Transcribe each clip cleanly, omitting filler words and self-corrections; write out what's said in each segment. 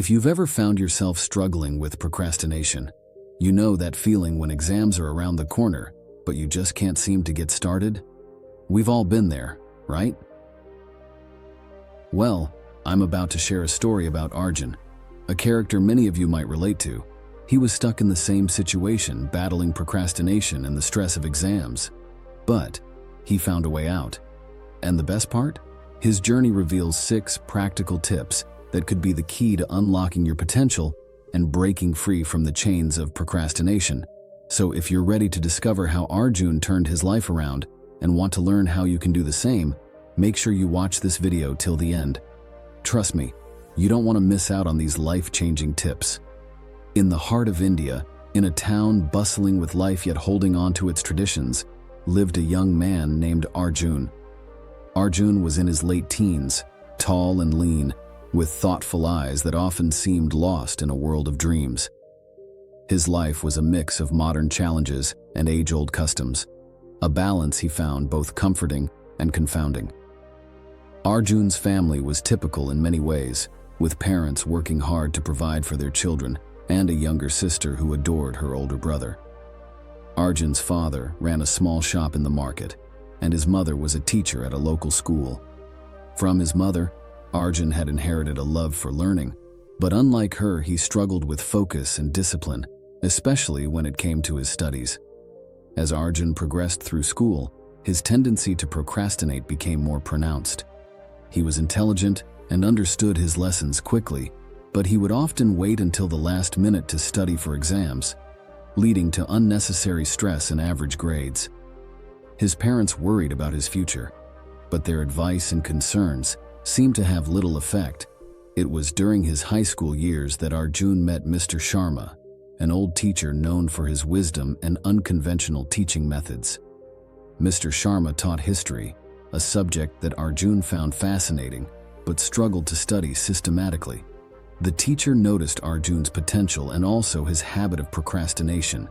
If you've ever found yourself struggling with procrastination, you know that feeling when exams are around the corner, but you just can't seem to get started? We've all been there, right? Well, I'm about to share a story about Arjun, a character many of you might relate to. He was stuck in the same situation, battling procrastination and the stress of exams. But he found a way out. And the best part? His journey reveals 6 practical tips that could be the key to unlocking your potential and breaking free from the chains of procrastination. So if you're ready to discover how Arjun turned his life around and want to learn how you can do the same, make sure you watch this video till the end. Trust me, you don't want to miss out on these life-changing tips. In the heart of India, in a town bustling with life yet holding on to its traditions, lived a young man named Arjun. Arjun was in his late teens, tall and lean, with thoughtful eyes that often seemed lost in a world of dreams. His life was a mix of modern challenges and age-old customs, a balance he found both comforting and confounding. Arjun's family was typical in many ways, with parents working hard to provide for their children and a younger sister who adored her older brother. Arjun's father ran a small shop in the market, and his mother was a teacher at a local school. From his mother, Arjun had inherited a love for learning, but unlike her, he struggled with focus and discipline, especially when it came to his studies. As Arjun progressed through school, his tendency to procrastinate became more pronounced. He was intelligent and understood his lessons quickly, but he would often wait until the last minute to study for exams, leading to unnecessary stress and average grades. His parents worried about his future, but their advice and concerns seemed to have little effect. It was during his high school years that Arjun met Mr. Sharma, an old teacher known for his wisdom and unconventional teaching methods. Mr. Sharma taught history, a subject that Arjun found fascinating, but struggled to study systematically. The teacher noticed Arjun's potential and also his habit of procrastination.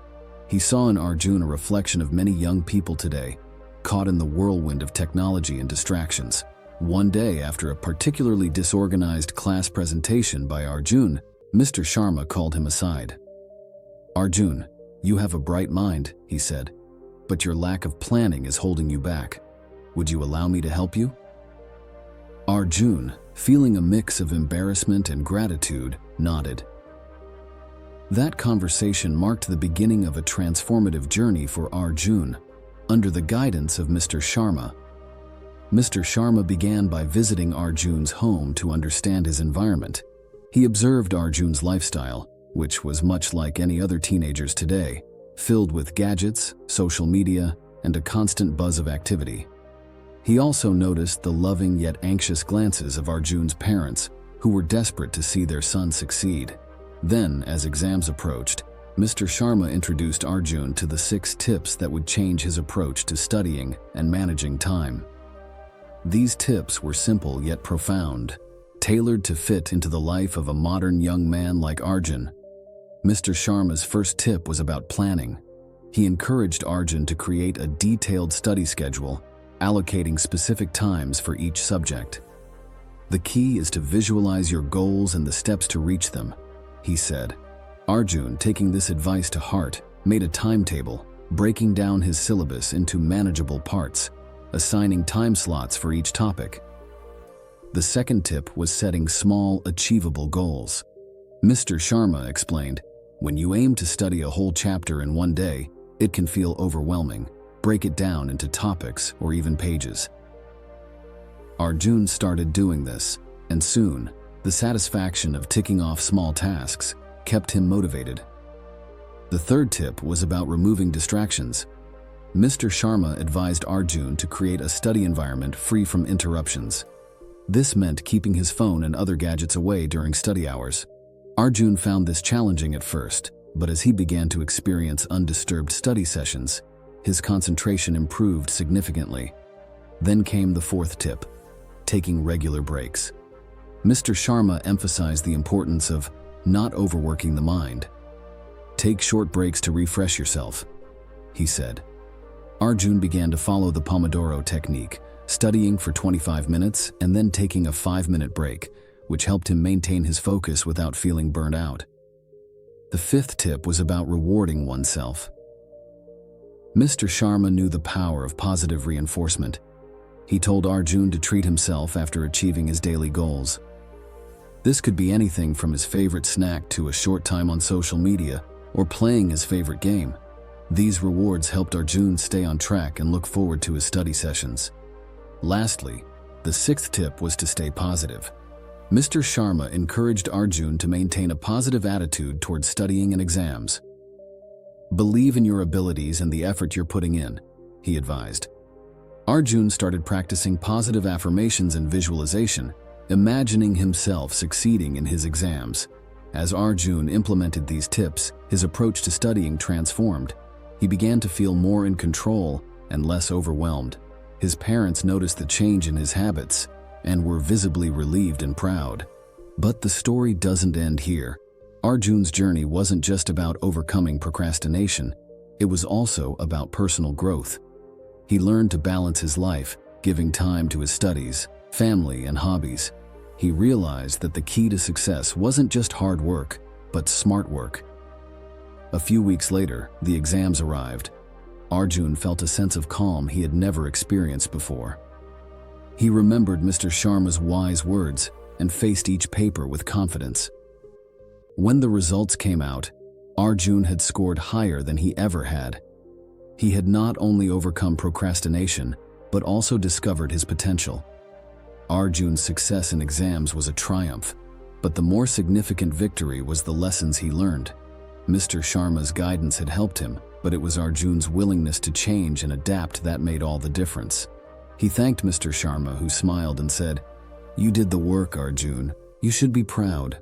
He saw in Arjun a reflection of many young people today, caught in the whirlwind of technology and distractions. One day, after a particularly disorganized class presentation by Arjun, Mr. Sharma called him aside. "Arjun, you have a bright mind," he said, "but your lack of planning is holding you back. Would you allow me to help you?" Arjun, feeling a mix of embarrassment and gratitude, nodded. That conversation marked the beginning of a transformative journey for Arjun, under the guidance of Mr. Sharma. Mr. Sharma began by visiting Arjun's home to understand his environment. He observed Arjun's lifestyle, which was much like any other teenagers today, filled with gadgets, social media, and a constant buzz of activity. He also noticed the loving yet anxious glances of Arjun's parents, who were desperate to see their son succeed. Then, as exams approached, Mr. Sharma introduced Arjun to the 6 tips that would change his approach to studying and managing time. These tips were simple yet profound, tailored to fit into the life of a modern young man like Arjun. Mr. Sharma's first tip was about planning. He encouraged Arjun to create a detailed study schedule, allocating specific times for each subject. "The key is to visualize your goals and the steps to reach them," he said. Arjun, taking this advice to heart, made a timetable, breaking down his syllabus into manageable parts, assigning time slots for each topic. The second tip was setting small, achievable goals. Mr. Sharma explained, "When you aim to study a whole chapter in one day, it can feel overwhelming. Break it down into topics or even pages." Arjun started doing this, and soon, the satisfaction of ticking off small tasks kept him motivated. The third tip was about removing distractions. Mr. Sharma advised Arjun to create a study environment free from interruptions. This meant keeping his phone and other gadgets away during study hours. Arjun found this challenging at first, but as he began to experience undisturbed study sessions, his concentration improved significantly. Then came the fourth tip, taking regular breaks. Mr. Sharma emphasized the importance of not overworking the mind. "Take short breaks to refresh yourself," he said. Arjun began to follow the Pomodoro technique, studying for 25 minutes and then taking a 5-minute break, which helped him maintain his focus without feeling burnt out. The fifth tip was about rewarding oneself. Mr. Sharma knew the power of positive reinforcement. He told Arjun to treat himself after achieving his daily goals. This could be anything from his favorite snack to a short time on social media or playing his favorite game. These rewards helped Arjun stay on track and look forward to his study sessions. Lastly, the sixth tip was to stay positive. Mr. Sharma encouraged Arjun to maintain a positive attitude towards studying and exams. Believe in your abilities and the effort you're putting in, he advised. Arjun started practicing positive affirmations and visualization, imagining himself succeeding in his exams. As Arjun implemented these tips, his approach to studying transformed. He began to feel more in control and less overwhelmed. His parents noticed the change in his habits and were visibly relieved and proud. But the story doesn't end here. Arjun's journey wasn't just about overcoming procrastination, it was also about personal growth. He learned to balance his life, giving time to his studies, family, and hobbies. He realized that the key to success wasn't just hard work, but smart work. A few weeks later, the exams arrived. Arjun felt a sense of calm he had never experienced before. He remembered Mr. Sharma's wise words and faced each paper with confidence. When the results came out, Arjun had scored higher than he ever had. He had not only overcome procrastination, but also discovered his potential. Arjun's success in exams was a triumph, but the more significant victory was the lessons he learned. Mr. Sharma's guidance had helped him, but it was Arjun's willingness to change and adapt that made all the difference. He thanked Mr. Sharma, who smiled and said, "You did the work, Arjun. You should be proud."